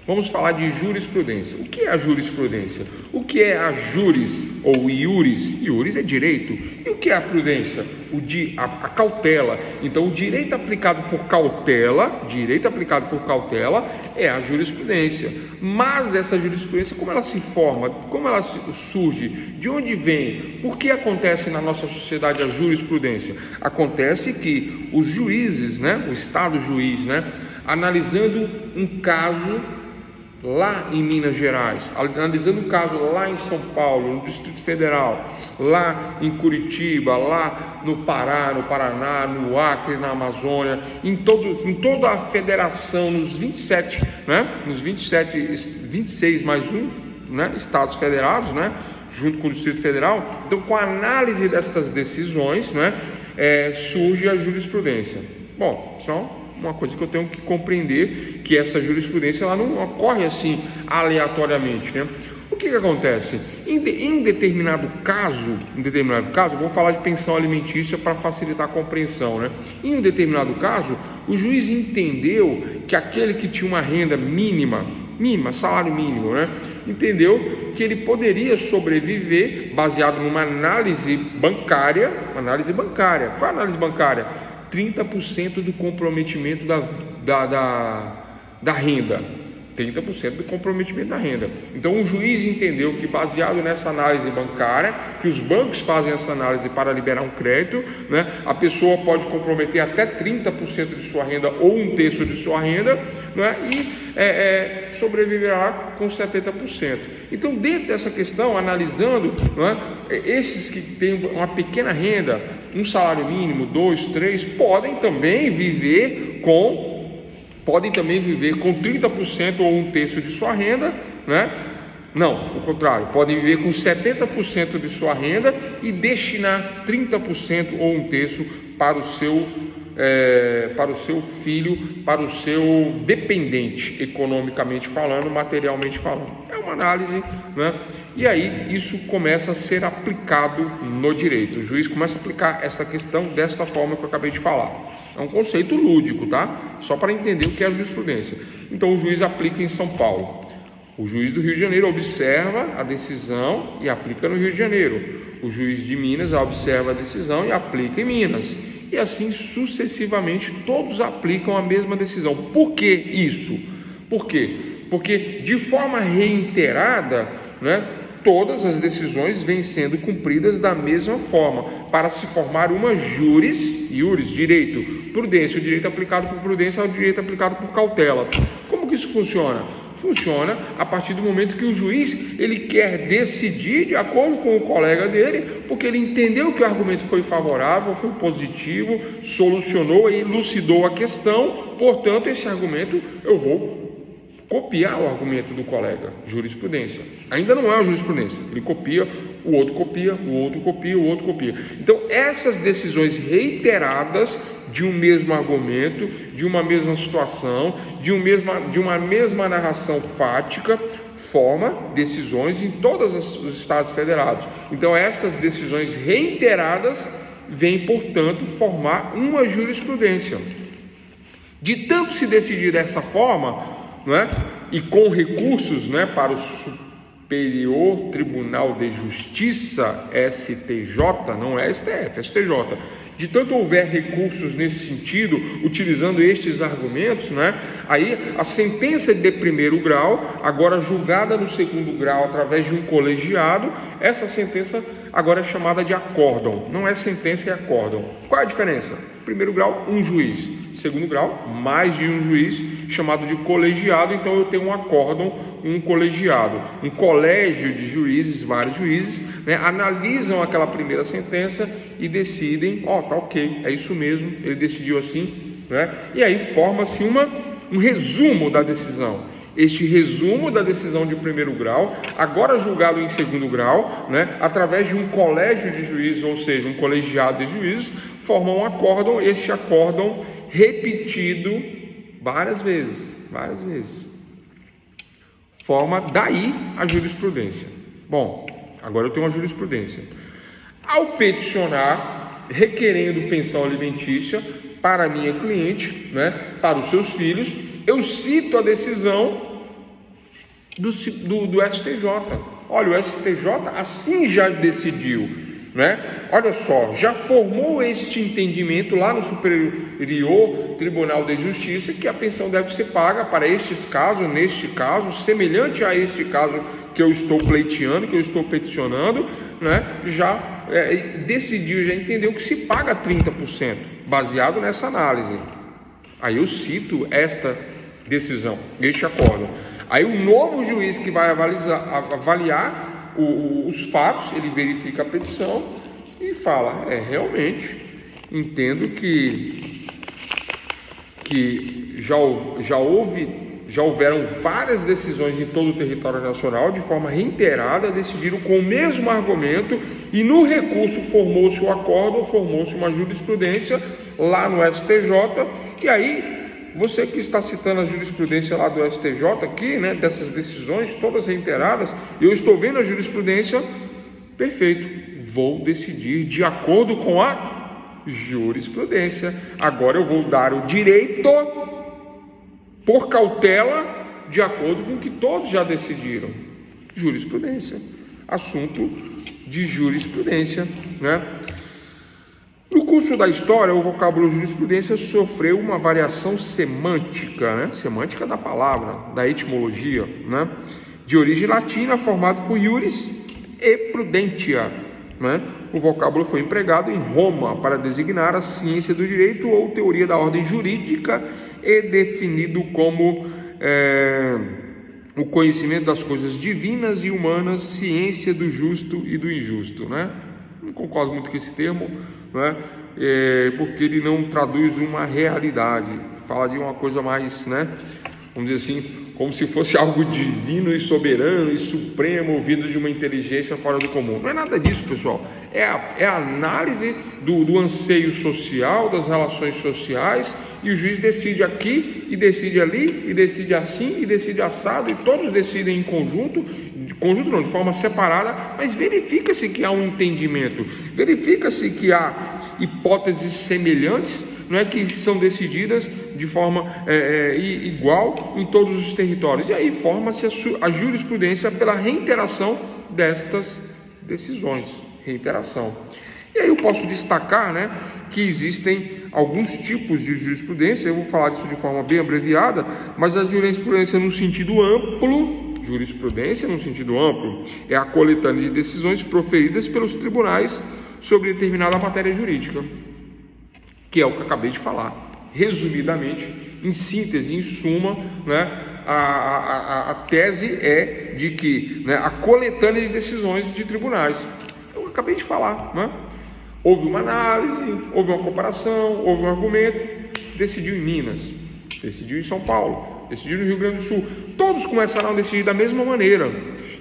Vamos falar de jurisprudência. O que é a jurisprudência? O que é a juris ou iuris? Iuris é direito. E o que é a prudência? A cautela. Então, o direito aplicado por cautela, é a jurisprudência. Mas essa jurisprudência, como ela se forma? Como ela surge? De onde vem? Por que acontece na nossa sociedade a jurisprudência? Acontece que os juízes, o Estado juiz, analisando um caso lá em Minas Gerais, analisando o caso lá em São Paulo, no Distrito Federal, lá em Curitiba, lá no Pará, no Paraná, no Acre, na Amazônia, em toda a federação, nos 27, 26 mais um, estados federados, junto com o Distrito Federal. Então, com a análise destas decisões, surge a jurisprudência. Bom, só uma coisa que eu tenho que compreender, que essa jurisprudência ela não ocorre assim aleatoriamente, O que acontece? Em determinado caso, eu vou falar de pensão alimentícia para facilitar a compreensão, Em um determinado caso, o juiz entendeu que aquele que tinha uma renda mínima, salário mínimo, entendeu que ele poderia sobreviver baseado numa análise bancária. Qual é a análise bancária? 30% do comprometimento da renda. 30% do comprometimento da renda. Então o juiz entendeu que, baseado nessa análise bancária, que os bancos fazem essa análise para liberar um crédito, a pessoa pode comprometer até 30% de sua renda ou um terço de sua renda, e sobreviverá com 70%. Então, dentro dessa questão, analisando, esses que têm uma pequena renda, um salário mínimo, 2, 3, podem também viver com 30% ou um terço de sua renda, Não, o contrário, podem viver com 70% de sua renda e destinar 30% ou um terço para o seu filho, para o seu dependente, economicamente falando, materialmente falando. É uma análise, E aí isso começa a ser aplicado no direito. O juiz começa a aplicar essa questão desta forma que eu acabei de falar. É um conceito lúdico, tá? Só para entender o que é a jurisprudência. Então o juiz aplica em São Paulo. O juiz do Rio de Janeiro observa a decisão e aplica no Rio de Janeiro. O juiz de Minas observa a decisão e aplica em Minas. E assim sucessivamente, todos aplicam a mesma decisão. Por que isso? Por quê? Porque de forma reiterada, todas as decisões vêm sendo cumpridas da mesma forma, para se formar uma iuris, direito, prudência. O direito aplicado por prudência é o direito aplicado por cautela. Como que isso funciona? Funciona a partir do momento que o juiz ele quer decidir de acordo com o colega dele, porque ele entendeu que o argumento foi favorável, foi positivo, solucionou e elucidou a questão. Portanto, esse argumento eu vou copiar o argumento do colega. Jurisprudência. Ainda não é uma jurisprudência. Ele copia, o outro copia, o outro copia, o outro copia. Então, essas decisões reiteradas de um mesmo argumento, de uma mesma situação, de uma mesma narração fática, forma decisões em todos os estados federados. Então, essas decisões reiteradas vêm, portanto, formar uma jurisprudência. De tanto se decidir dessa forma, e com recursos, para o Superior Tribunal de Justiça, STJ, não é STF, é STJ. De tanto houver recursos nesse sentido, utilizando estes argumentos, aí a sentença de primeiro grau, agora julgada no segundo grau através de um colegiado, essa sentença agora é chamada de acórdão. Não é sentença, é acórdão. Qual é a diferença? Primeiro grau, um juiz. Segundo grau, mais de um juiz, chamado de colegiado. Então eu tenho um acórdão, um colegiado. Um colégio de juízes, vários juízes, analisam aquela primeira sentença e decidem, tá ok, é isso mesmo, ele decidiu assim, E aí forma-se um resumo da decisão. Este resumo da decisão de primeiro grau, agora julgado em segundo grau, através de um colégio de juízes, ou seja, um colegiado de juízes, formam um acórdão, este acórdão repetido várias vezes, forma daí a jurisprudência. Bom, agora eu tenho uma jurisprudência. Ao peticionar, requerendo pensão alimentícia para a minha cliente, para os seus filhos, eu cito a decisão do STJ. Olha, o STJ assim já decidiu, né? Olha só, já formou este entendimento lá no Superior Tribunal de Justiça que a pensão deve ser paga para estes casos, neste caso, semelhante a este caso que eu estou pleiteando, que eu estou peticionando, né? Já decidiu, já entendeu que se paga 30%, baseado nessa análise. Aí eu cito esta decisão, este acordo. Aí o novo juiz que vai avaliar os fatos, ele verifica a petição e fala, realmente, entendo que já houveram várias decisões em todo o território nacional, de forma reiterada, decidiram com o mesmo argumento, e no recurso formou-se o acordo, formou-se uma jurisprudência lá no STJ, e aí, você que está citando a jurisprudência lá do STJ aqui, né, dessas decisões todas reiteradas, eu estou vendo a jurisprudência, perfeito, vou decidir de acordo com a jurisprudência. Agora eu vou dar o direito por cautela de acordo com o que todos já decidiram. Jurisprudência, assunto de jurisprudência, né? No curso da história, o vocábulo jurisprudência sofreu uma variação semântica, né? Semântica da palavra, da etimologia, né? De origem latina, formado por iuris e prudentia, né? O vocábulo foi empregado em Roma para designar a ciência do direito ou teoria da ordem jurídica e definido como o conhecimento das coisas divinas e humanas, ciência do justo e do injusto, né? Não concordo muito com esse termo, né? Porque ele não traduz uma realidade, fala de uma coisa mais, né? Vamos dizer assim, como se fosse algo divino e soberano e supremo, ouvido de uma inteligência fora do comum. Não é nada disso, pessoal. É a análise do anseio social, das relações sociais, e o juiz decide aqui, e decide ali, e decide assim, e decide assado, e todos decidem em conjunto não, de forma separada, mas verifica-se que há um entendimento, verifica-se que há hipóteses semelhantes, não é, que são decididas de forma igual em todos os territórios, e aí forma-se a jurisprudência pela reiteração destas decisões, reiteração. E aí eu posso destacar, né, que existem alguns tipos de jurisprudência, eu vou falar disso de forma bem abreviada, mas a jurisprudência no sentido amplo, é a coletânea de decisões proferidas pelos tribunais sobre determinada matéria jurídica, que é o que eu acabei de falar. Resumidamente, em síntese, em suma, né, a tese é de que, né, a coletânea de decisões de tribunais, eu acabei de falar, né? Houve uma análise, houve uma comparação, houve um argumento, decidiu em Minas, decidiu em São Paulo, decidiu no Rio Grande do Sul, todos começaram a decidir da mesma maneira,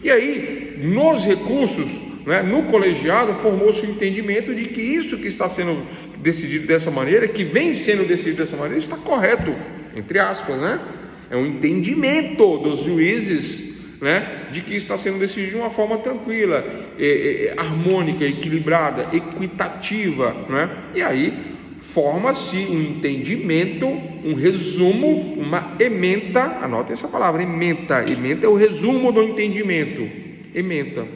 e aí, nos recursos, né, no colegiado, formou-se o entendimento de que isso que está sendo decidido dessa maneira, que vem sendo decidido dessa maneira, está correto, entre aspas, né? É um entendimento dos juízes, né, de que está sendo decidido de uma forma tranquila, harmônica, equilibrada, equitativa, né? E aí forma-se um entendimento, um resumo, uma ementa, anotem essa palavra, ementa é o resumo do entendimento, ementa.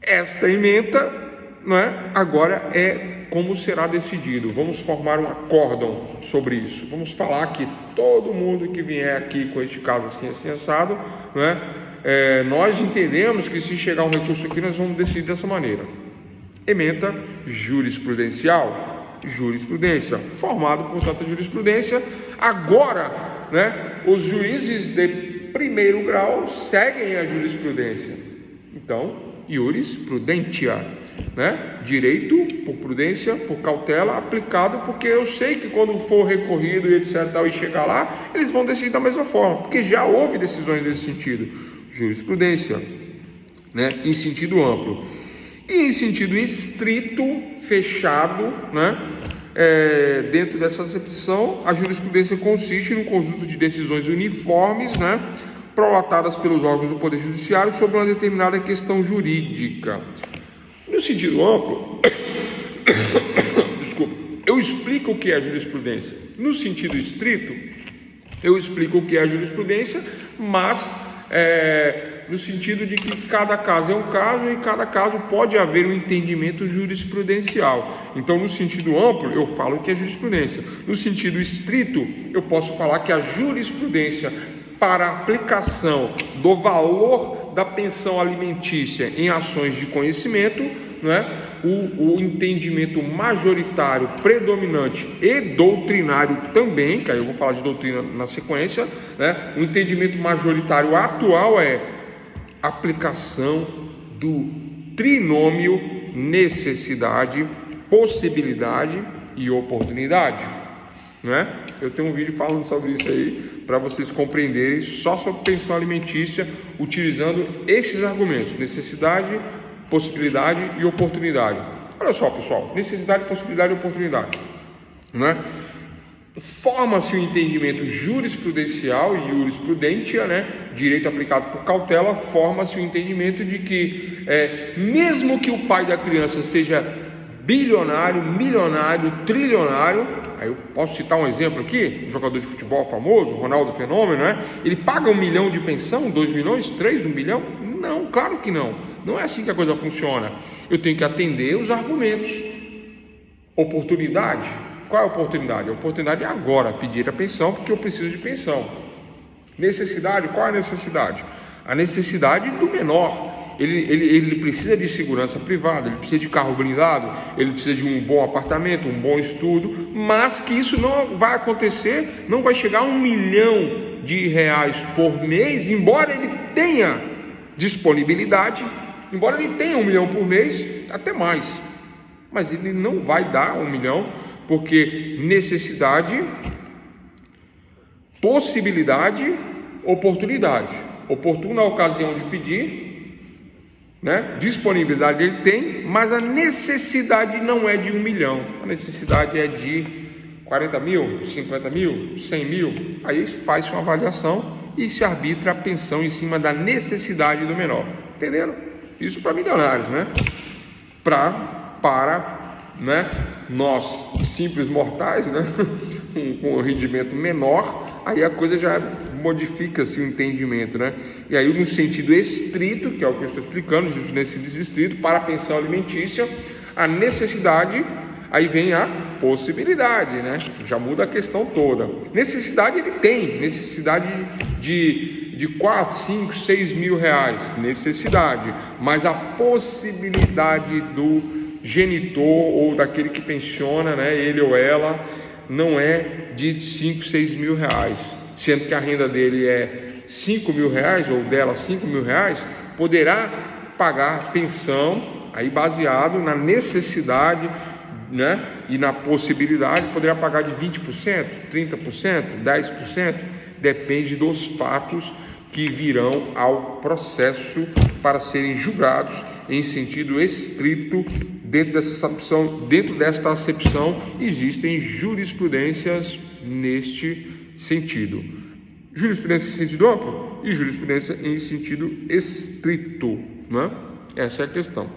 Esta ementa, né, agora como será decidido. Vamos formar um acórdão sobre isso. Vamos falar que todo mundo que vier aqui com este caso assim assado, né, nós entendemos que se chegar um recurso aqui, nós vamos decidir dessa maneira. Ementa jurisprudencial, jurisprudência, formado, portanto, a jurisprudência. Agora, né, os juízes de primeiro grau seguem a jurisprudência. Então, iuris prudentia, né? Direito por prudência, por cautela, aplicado, porque eu sei que quando for recorrido e etc. e chegar lá, eles vão decidir da mesma forma, porque já houve decisões nesse sentido. Jurisprudência, né? Em sentido amplo. E em sentido estrito, fechado, né? Dentro dessa acepção, a jurisprudência consiste num conjunto de decisões uniformes, né, prolatadas pelos órgãos do Poder Judiciário sobre uma determinada questão jurídica. No sentido amplo, eu explico o que é a jurisprudência. No sentido estrito, eu explico o que é a jurisprudência, mas no sentido de que cada caso é um caso e cada caso pode haver um entendimento jurisprudencial. Então, no sentido amplo, eu falo que é jurisprudência. No sentido estrito, eu posso falar que a jurisprudência para a aplicação do valor da pensão alimentícia em ações de conhecimento, né? O entendimento majoritário, predominante e doutrinário também, que aí eu vou falar de doutrina na sequência, né? O entendimento majoritário atual é aplicação do trinômio necessidade, possibilidade e oportunidade, né? Eu tenho um vídeo falando sobre isso aí para vocês compreenderem só sobre pensão alimentícia utilizando esses argumentos: necessidade, possibilidade e oportunidade. Olha só, pessoal, necessidade, possibilidade e oportunidade, né? Forma-se o entendimento jurisprudencial e jurisprudentia, né? Direito aplicado por cautela, forma-se o entendimento de que mesmo que o pai da criança seja bilionário, milionário, trilionário, aí eu posso citar um exemplo aqui, um jogador de futebol famoso, Ronaldo Fenômeno, né? Ele paga 1 milhão de pensão, 2 milhões, 3, 1 bilhão? Não, claro que não. Não é assim que a coisa funciona. Eu tenho que atender os argumentos. Oportunidade. Qual é a oportunidade? A oportunidade é agora, pedir a pensão porque eu preciso de pensão. Necessidade, qual é a necessidade? A necessidade do menor. Ele precisa de segurança privada, ele precisa de carro blindado, ele precisa de um bom apartamento, um bom estudo, mas que isso não vai acontecer, não vai chegar a R$1 milhão por mês, embora ele tenha disponibilidade, embora ele tenha 1 milhão por mês, até mais, mas ele não vai dar 1 milhão, porque necessidade, possibilidade, oportunidade. Oportuna a ocasião de pedir, né? Disponibilidade ele tem, mas a necessidade não é de 1 milhão, a necessidade é de 40 mil, 50 mil, 100 mil. Aí faz uma avaliação e se arbitra a pensão em cima da necessidade do menor. Entenderam? Isso para milionários, né? Para, né, nós simples mortais, né, com um rendimento menor, aí a coisa já modifica-se o entendimento, né? E aí no sentido estrito, que é o que eu estou explicando, nesse sentido estrito, para a pensão alimentícia, a necessidade, aí vem a possibilidade, né? Já muda a questão toda. Necessidade ele tem, necessidade de 4, 5, 6 mil reais, necessidade, mas a possibilidade do genitor ou daquele que pensiona, né, ele ou ela, não é de 5, 6 mil reais, sendo que a renda dele é 5 mil reais ou dela 5 mil reais, poderá pagar pensão aí baseado na necessidade, né, e na possibilidade, poderá pagar de 20%, 30%, 10%, depende dos fatos que virão ao processo para serem julgados em sentido estrito. Dentro desta acepção existem jurisprudências neste sentido. Jurisprudência em sentido amplo e jurisprudência em sentido estrito, né? Essa é a questão.